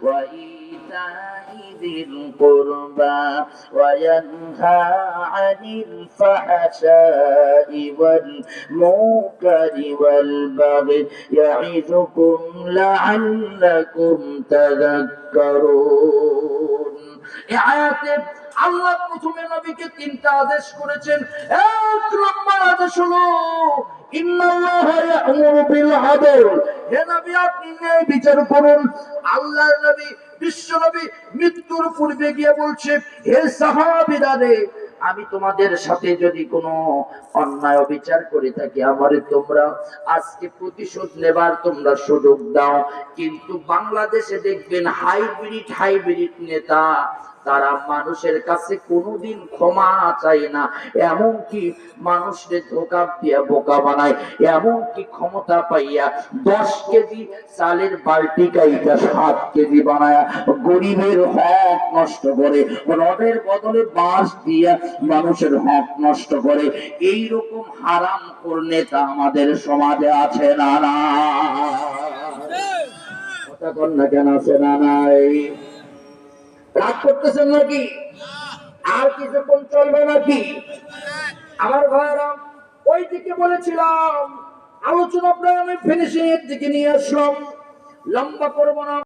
وإيتاء ذي القربى وينهى عن الفحشاء والمنكر والبغي يعظكم لعلكم تذكرون। এই আয়াতে আল্লাহ প্রথমে নবীকে তিনটা আদেশ করেছেন। এক নম্বর আদেশ হলো ইন্নাল্লাহা ইয়া'মুরু বিল আদল, হে নবী আপনি ন্যায় বিচার করুন। আল্লাহর নবী বিশ্ব নবী মৃত্যুর পূর্বে গিয়ে বলছে, হে সাহাবীরা রে, আমি তোমাদের সাথে যদি কোনো অন্যায় বিচার করে থাকি আমারে তোমরা আজকে প্রতিশোধ নেবার তোমরা সুযোগ দাও। কিন্তু বাংলাদেশে দেখবেন হাইব্রিড নেতা, তারা মানুষের কাছে কোনোদিন ক্ষমা চায় না, এমনকি মানুষকে ধোঁকা দিয়া বোকা বানায়, এমনকি ক্ষমতা পাইয়া 10 কেজি চালের বালতি গাইটা 7 কেজি বানায় গরিবের হক নষ্ট করে, রডের বদলে বাঁশ দিয়া মানুষের হক নষ্ট করে। এই রকম হারামখোর নেতা আমাদের সমাজে আছে না না? কথা বল না কেন, আছে না নাই? রাগ করতেছেন নাকি? আর কিছুক্ষণ চলবে নাকি? আমার ভাইরা, ওই দিকে বলেছিলাম আলোচনা প্রায় আমি ফিনিশিং এর দিকে নিয়ে আসলাম, লম্বা করবো না।